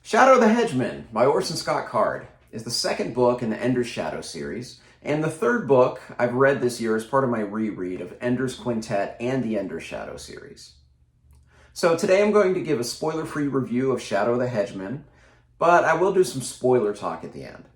Shadow the Hegemon by Orson Scott Card is the second book in the Ender's Shadow series, and the third book I've read this year as part of my reread of Ender's Quintet and the Ender's Shadow series. So today I'm going to give a spoiler-free review of Shadow the Hegemon, but I will do some spoiler talk at the end.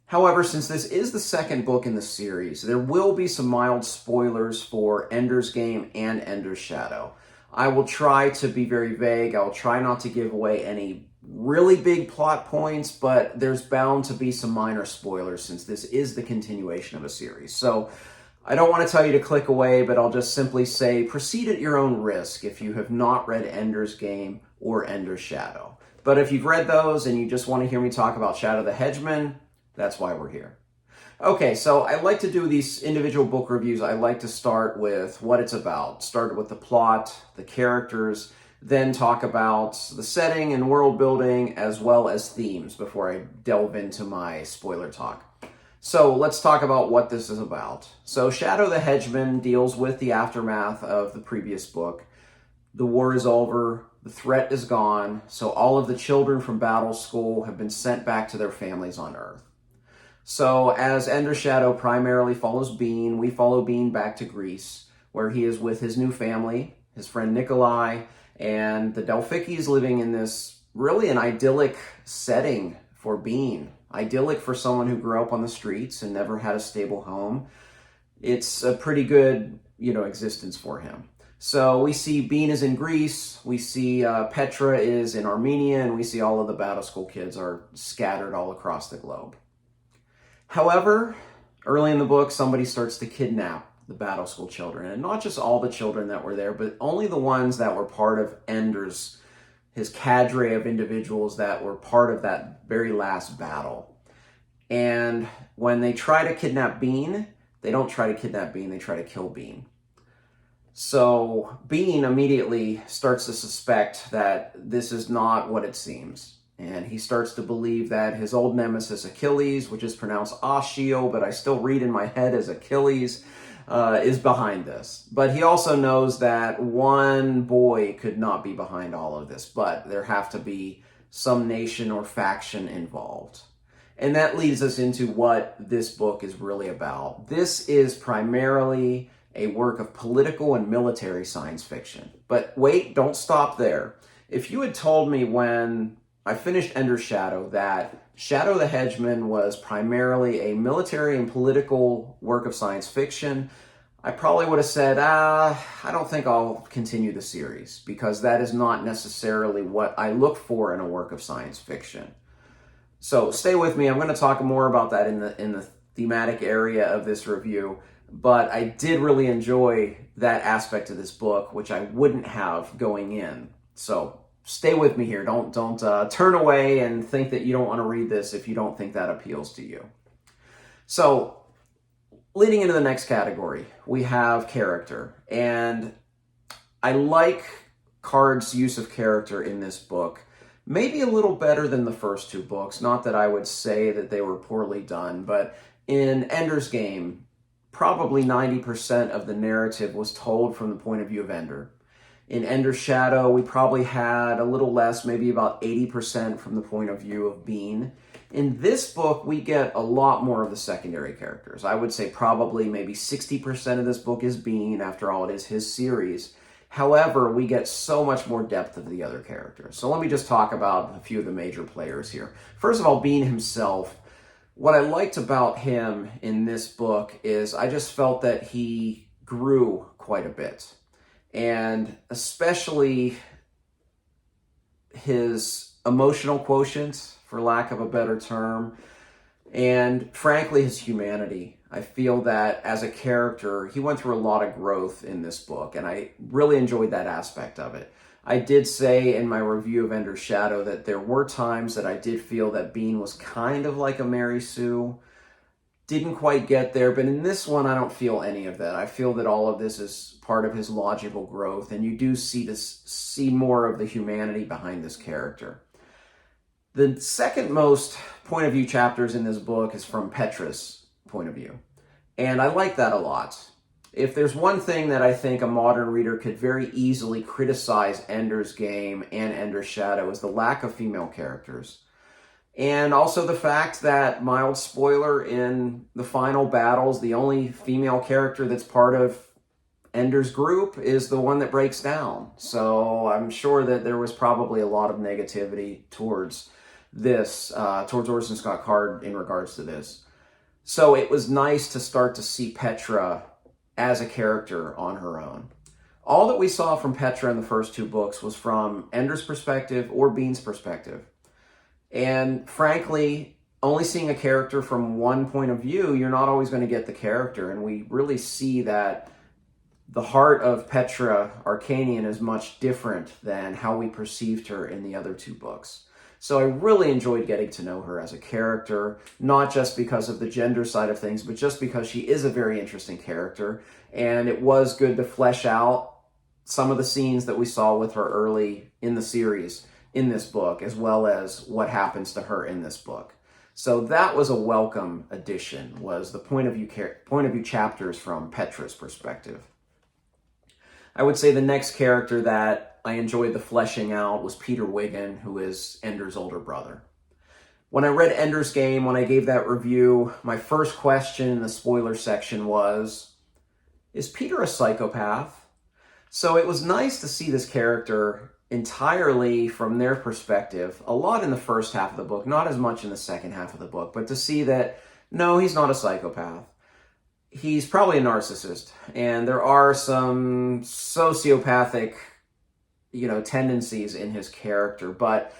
However, since this is the second book in the series, there will be some mild spoilers for Ender's Game and Ender's Shadow. I will try to be very vague. I'll try not to give away any really big plot points, but there's bound to be some minor spoilers since this is the continuation of a series. So I don't want to tell you to click away, but I'll just simply say proceed at your own risk if you have not read Ender's Game or Ender's Shadow. But if you've read those and you just want to hear me talk about Shadow the Hegemon, that's why we're here. Okay, so I like to do these individual book reviews. I like to start with what it's about, start with the plot, the characters, then talk about the setting and world building as well as themes before I delve into my spoiler talk. So let's talk about what this is about. So Shadow the Hegemon deals with the aftermath of the previous book. The war is over, the threat is gone, so all of the children from Battle School have been sent back to their families on Earth. So as Ender's Shadow primarily follows Bean, we follow Bean back to Greece, where he is with his new family, his friend Nikolai, and the Delphikis living in this really an idyllic setting for Bean. Idyllic for someone who grew up on the streets and never had a stable home. It's a pretty good, existence for him. So we see Bean is in Greece, we see Petra is in Armenia, and we see all of the Battle School kids are scattered all across the globe. However, early in the book, somebody starts to kidnap the Battle School children, and not just all the children that were there, but only the ones that were part of his cadre of individuals that were part of that very last battle. And when they try to kidnap Bean, they don't try to kidnap Bean, they try to kill Bean. So Bean immediately starts to suspect that this is not what it seems. And he starts to believe that his old nemesis Achilles, which is pronounced Achille, but I still read in my head as Achilles, is behind this. But he also knows that one boy could not be behind all of this, but there have to be some nation or faction involved. And that leads us into what this book is really about. This is primarily a work of political and military science fiction. But wait, don't stop there. If you had told me when I finished Ender's Shadow that Shadow the Hegemon was primarily a military and political work of science fiction, I probably would have said, I don't think I'll continue the series, because that is not necessarily what I look for in a work of science fiction. So stay with me. I'm going to talk more about that in the thematic area of this review, but I did really enjoy that aspect of this book, which I wouldn't have going in. So stay with me here. Don't turn away and think that you don't want to read this if you don't think that appeals to you. So leading into the next category, we have character. And I like Card's use of character in this book. Maybe a little better than the first two books. Not that I would say that they were poorly done, but in Ender's Game, probably 90% of the narrative was told from the point of view of Ender. In Ender's Shadow, we probably had a little less, maybe about 80% from the point of view of Bean. In this book, we get a lot more of the secondary characters. I would say probably maybe 60% of this book is Bean. After all, it is his series. However, we get so much more depth of the other characters. So let me just talk about a few of the major players here. First of all, Bean himself. What I liked about him in this book is I just felt that he grew quite a bit. And especially his emotional quotient, for lack of a better term, and frankly, his humanity. I feel that as a character, he went through a lot of growth in this book, and I really enjoyed that aspect of it. I did say in my review of Ender's Shadow that there were times that I did feel that Bean was kind of like a Mary Sue. Didn't quite get there, but in this one, I don't feel any of that. I feel that all of this is part of his logical growth, and you do see more of the humanity behind this character. The second most point of view chapters in this book is from Petra's point of view, and I like that a lot. if there's one thing that I think a modern reader could very easily criticize Ender's Game and Ender's Shadow is the lack of female characters. And also the fact that, mild spoiler, in the final battles, the only female character that's part of Ender's group is the one that breaks down. So I'm sure that there was probably a lot of negativity towards this, towards Orson Scott Card in regards to this. So it was nice to start to see Petra as a character on her own. All that we saw from Petra in the first two books was from Ender's perspective or Bean's perspective. And frankly, only seeing a character from one point of view, you're not always going to get the character. And we really see that the heart of Petra Arcanian is much different than how we perceived her in the other two books. So I really enjoyed getting to know her as a character, not just because of the gender side of things, but just because she is a very interesting character. And it was good to flesh out some of the scenes that we saw with her early in the series in this book, as well as what happens to her in this book. So that was a welcome addition, was the point of view chapters from Petra's perspective. I would say the next character that I enjoyed the fleshing out was Peter Wiggin, who is Ender's older brother. When I read Ender's Game, when I gave that review, my first question in the spoiler section was, is Peter a psychopath? So it was nice to see this character entirely from their perspective, a lot in the first half of the book, not as much in the second half of the book, but to see that, no, he's not a psychopath. He's probably a narcissist, and there are some sociopathic, tendencies in his character, but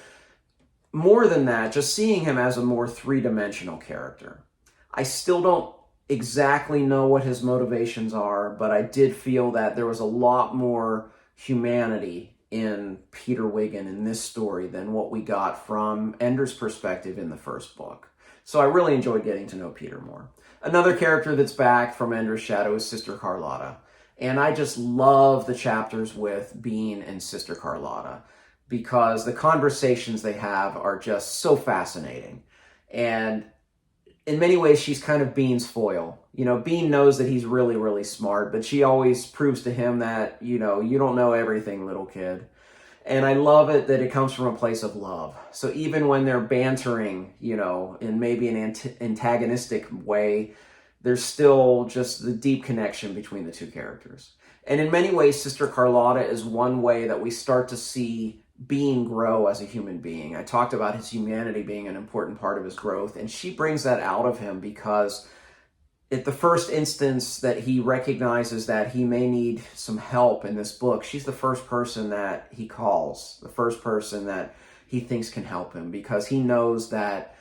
more than that, just seeing him as a more three-dimensional character. I still don't exactly know what his motivations are, but I did feel that there was a lot more humanity in Peter Wiggin in this story than what we got from Ender's perspective in the first book. So I really enjoyed getting to know Peter more. Another character that's back from Ender's Shadow is Sister Carlotta. And I just love the chapters with Bean and Sister Carlotta because the conversations they have are just so fascinating. And in many ways, she's kind of Bean's foil. Bean knows that he's really, really smart, but she always proves to him that, you don't know everything, little kid. And I love it that it comes from a place of love. So even when they're bantering, in maybe an antagonistic way, there's still just the deep connection between the two characters. And in many ways, Sister Carlotta is one way that we start to see Bean grow as a human being. I talked about his humanity being an important part of his growth, and she brings that out of him because at the first instance that he recognizes that he may need some help in this book, she's the first person that he calls, the first person that he thinks can help him, because he knows that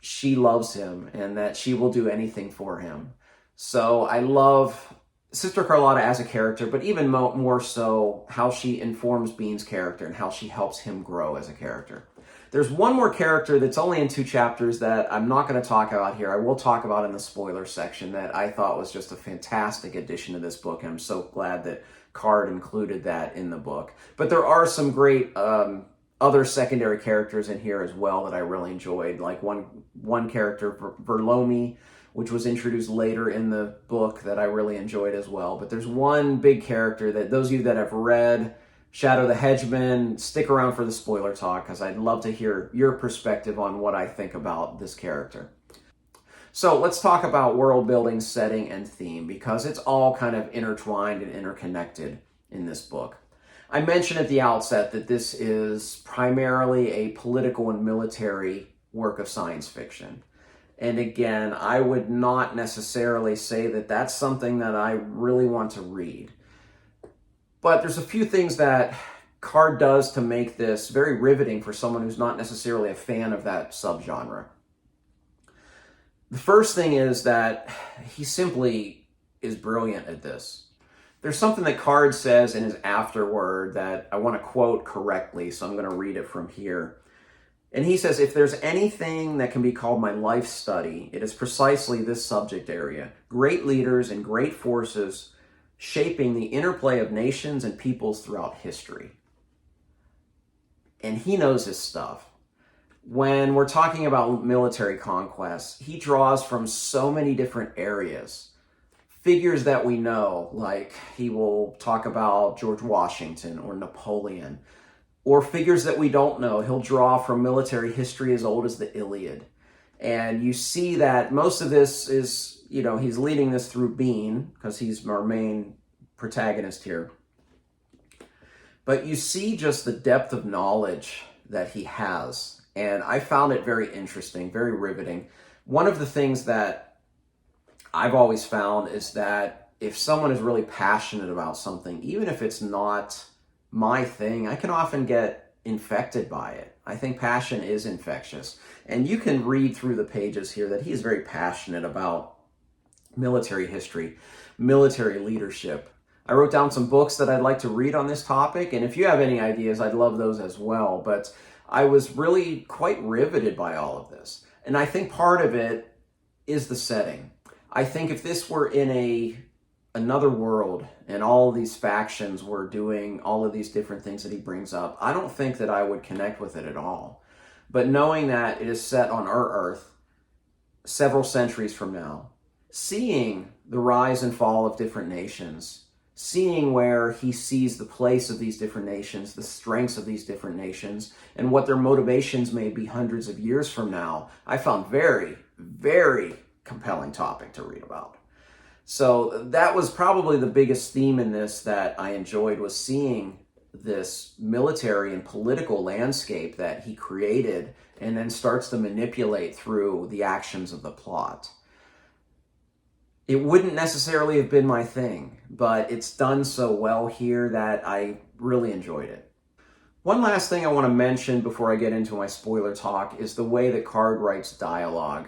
she loves him and that she will do anything for him. So I love Sister Carlotta as a character, but even more so how she informs Bean's character and how she helps him grow as a character. There's one more character that's only in 2 chapters that I'm not going to talk about here. I will talk about in the spoiler section that I thought was just a fantastic addition to this book, and I'm so glad that Card included that in the book. But there are some great other secondary characters in here as well that I really enjoyed, like one character, Verlomi, which was introduced later in the book, that I really enjoyed as well. But there's one big character that those of you that have read Shadow the Hegemon, stick around for the spoiler talk, because I'd love to hear your perspective on what I think about this character. So let's talk about world building, setting, and theme, because it's all kind of intertwined and interconnected in this book. I mentioned at the outset that this is primarily a political and military work of science fiction. And again, I would not necessarily say that that's something that I really want to read. But there's a few things that Card does to make this very riveting for someone who's not necessarily a fan of that subgenre. The first thing is that he simply is brilliant at this. There's something that Card says in his afterword that I want to quote correctly, so I'm going to read it from here. And he says, "If there's anything that can be called my life study, it is precisely this subject area. Great leaders and great forces shaping the interplay of nations and peoples throughout history." And he knows his stuff. When we're talking about military conquest, he draws from so many different areas. figures that we know, like he will talk about George Washington or Napoleon, or figures that we don't know. He'll draw from military history as old as the Iliad. And you see that most of this is, he's leading this through Bean, because he's our main protagonist here. But you see just the depth of knowledge that he has. And I found it very interesting, very riveting. One of the things that I've always found is that if someone is really passionate about something, even if it's not my thing, I can often get infected by it. I think passion is infectious. And you can read through the pages here that he is very passionate about military history, military leadership. I wrote down some books that I'd like to read on this topic, and if you have any ideas, I'd love those as well. But I was really quite riveted by all of this. And I think part of it is the setting. I think if this were in another world and all of these factions were doing all of these different things that he brings up, I don't think that I would connect with it at all. But knowing that it is set on our Earth several centuries from now, seeing the rise and fall of different nations, seeing where he sees the place of these different nations, the strengths of these different nations, and what their motivations may be hundreds of years from now, I found very, very compelling topic to read about. So that was probably the biggest theme in this that I enjoyed, was seeing this military and political landscape that he created and then starts to manipulate through the actions of the plot. It wouldn't necessarily have been my thing, but it's done so well here that I really enjoyed it. One last thing I want to mention before I get into my spoiler talk is the way that Card writes dialogue.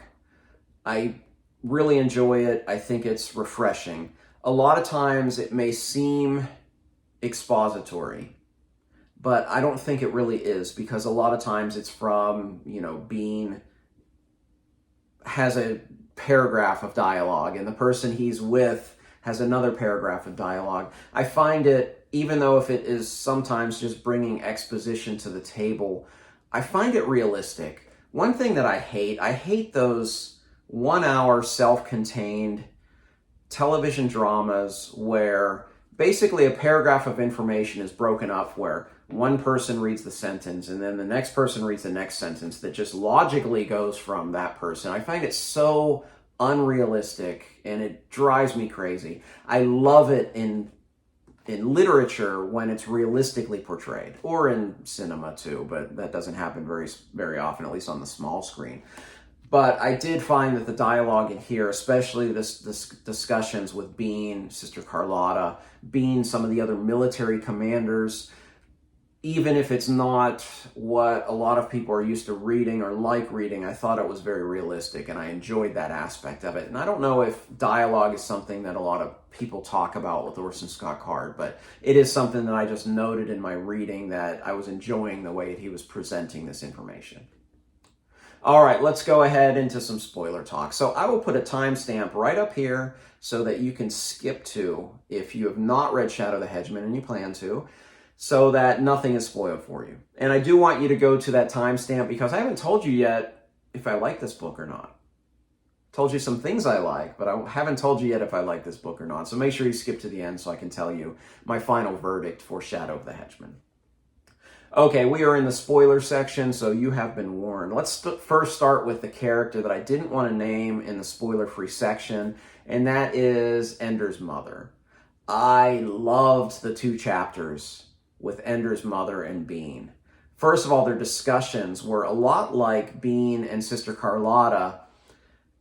I really enjoy it. I think it's refreshing. A lot of times it may seem expository, but I don't think it really is, because a lot of times it's from, Bean has a paragraph of dialogue and the person he's with has another paragraph of dialogue. I find it, even though if it is sometimes just bringing exposition to the table, I find it realistic. One thing that I hate those 1 hour self-contained television dramas where basically a paragraph of information is broken up, where one person reads the sentence and then the next person reads the next sentence that just logically goes from that person. I find it so unrealistic and it drives me crazy. I love it in literature when it's realistically portrayed, or in cinema too, but that doesn't happen very, very often, at least on the small screen. But I did find that the dialogue in here, especially this discussions with Bean, Sister Carlotta, Bean, some of the other military commanders, even if it's not what a lot of people are used to reading or like reading, I thought it was very realistic and I enjoyed that aspect of it. And I don't know if dialogue is something that a lot of people talk about with Orson Scott Card, but it is something that I just noted in my reading, that I was enjoying the way he was presenting this information. All right, let's go ahead into some spoiler talk. So I will put a timestamp right up here so that you can skip to, if you have not read Shadow the Hegemon and you plan to, so that nothing is spoiled for you. And I do want you to go to that timestamp because I haven't told you yet if I like this book or not. Told you some things I like, but I haven't told you yet if I like this book or not. So make sure you skip to the end so I can tell you my final verdict for Shadow of the Hegemon. Okay, we are in the spoiler section, so you have been warned. Let's first start with the character that I didn't want to name in the spoiler-free section, and that is Ender's mother. I loved the 2 chapters with Ender's mother and Bean. First of all, their discussions were a lot like Bean and Sister Carlotta,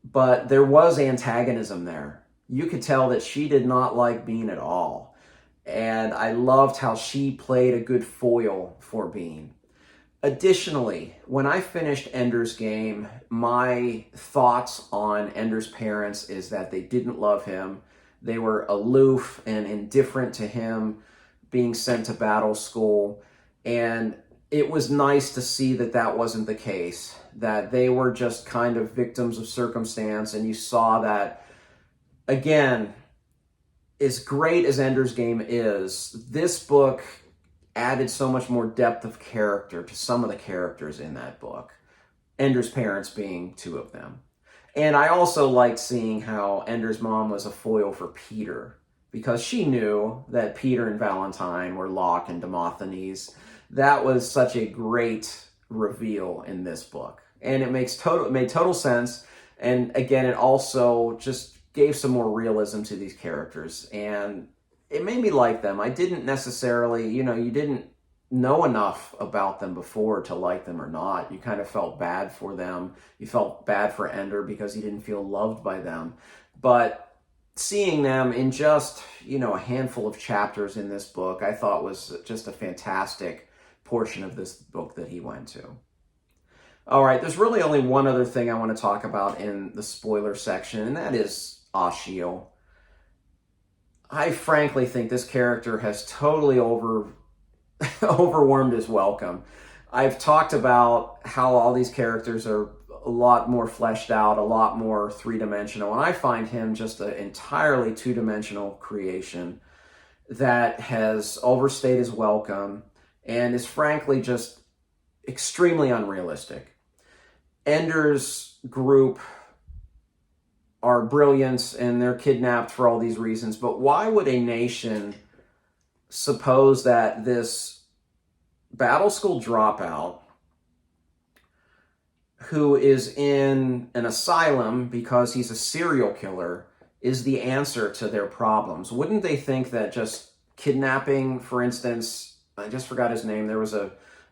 but there was antagonism there. You could tell that she did not like Bean at all. And I loved how she played a good foil for Bean. Additionally, when I finished Ender's Game, my thoughts on Ender's parents is that they didn't love him. They were aloof and indifferent to him being sent to battle school. And it was nice to see that that wasn't the case, that they were just kind of victims of circumstance. And you saw that, again, as great as Ender's Game is, this book added so much more depth of character to some of the characters in that book, Ender's parents being 2 of them. And I also liked seeing how Ender's mom was a foil for Peter, because she knew that Peter and Valentine were Locke and Demosthenes. That was such a great reveal in this book. And it made total sense. And again, it also just gave some more realism to these characters. And it made me like them. I didn't necessarily, you didn't know enough about them before to like them or not. You kind of felt bad for them. You felt bad for Ender because he didn't feel loved by them. But seeing them in just, a handful of chapters in this book, I thought was just a fantastic portion of this book that he went to. All right, there's really only one other thing I want to talk about in the spoiler section, and that is Ashiel. I frankly think this character has totally overwhelmed his welcome. I've talked about how all these characters are a lot more fleshed out, a lot more three-dimensional, and I find him just an entirely two-dimensional creation that has overstayed his welcome and is frankly just extremely unrealistic. Ender's group are brilliant and they're kidnapped for all these reasons, but why would a nation suppose that this battle school dropout who is in an asylum because he's a serial killer is the answer to their problems? Wouldn't they think that just kidnapping, for instance, I just forgot his name, there was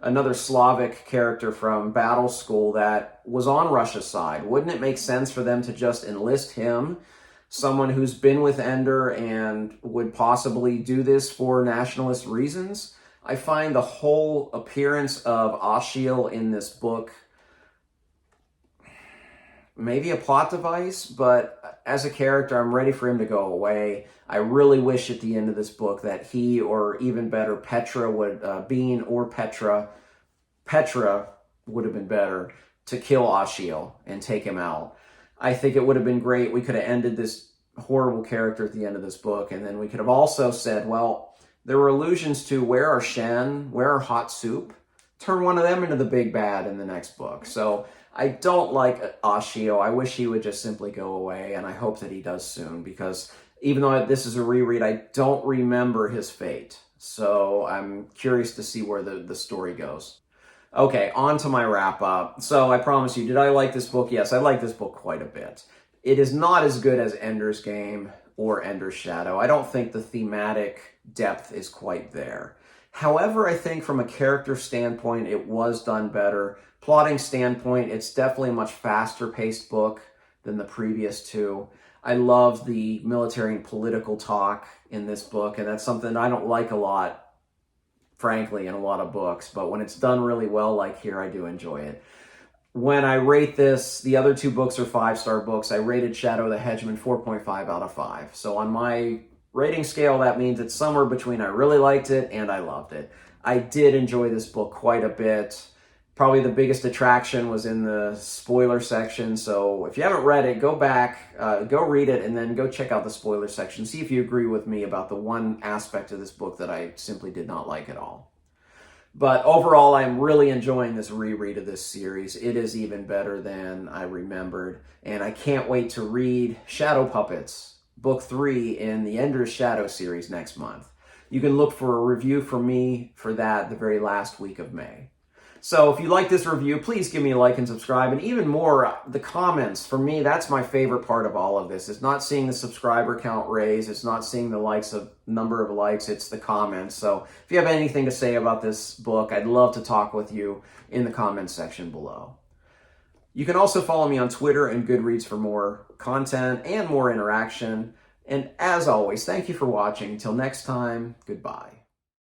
another Slavic character from Battle School that was on Russia's side. Wouldn't it make sense for them to just enlist him, someone who's been with Ender and would possibly do this for nationalist reasons? I find the whole appearance of Ashiel in this book maybe a plot device, but as a character, I'm ready for him to go away. I really wish at the end of this book that he, or even better, Petra would, Bean or Petra would have been better to kill Ashiel and take him out. I think it would have been great. We could have ended this horrible character at the end of this book, and then we could have also said, well, there were allusions to where are Shen, where are Hot Soup? Turn one of them into the big bad in the next book. So I don't like Ashiel. I wish he would just simply go away, and I hope that he does soon, because even though this is a reread, I don't remember his fate. So I'm curious to see where the story goes. Okay, on to my wrap-up. So I promise you, did I like this book? Yes, I like this book quite a bit. It is not as good as Ender's Game or Ender's Shadow. I don't think the thematic depth is quite there. However, I think from a character standpoint, it was done better. Plotting standpoint, it's definitely a much faster-paced book than the previous two. I love the military and political talk in this book, and that's something I don't like a lot, frankly, in a lot of books. But when it's done really well, like here, I do enjoy it. When I rate this, the other two books are 5-star books. I rated Shadow of the Hegemon 4.5 out of 5. So on my rating scale, that means it's somewhere between I really liked it and I loved it. I did enjoy this book quite a bit. Probably the biggest attraction was in the spoiler section. So if you haven't read it, go back, go read it, and then go check out the spoiler section. See if you agree with me about the one aspect of this book that I simply did not like at all. But overall, I'm really enjoying this reread of this series. It is even better than I remembered. And I can't wait to read Shadow Puppets, Book 3 in the Ender's Shadow series next month. You can look for a review from me for that the very last week of May. So if you like this review, please give me a like and subscribe. And even more, the comments. For me, that's my favorite part of all of this. It's not seeing the subscriber count raise. It's not seeing the number of likes. It's the comments. So if you have anything to say about this book, I'd love to talk with you in the comments section below. You can also follow me on Twitter and Goodreads for more content and more interaction. And as always, thank you for watching. Until next time, goodbye.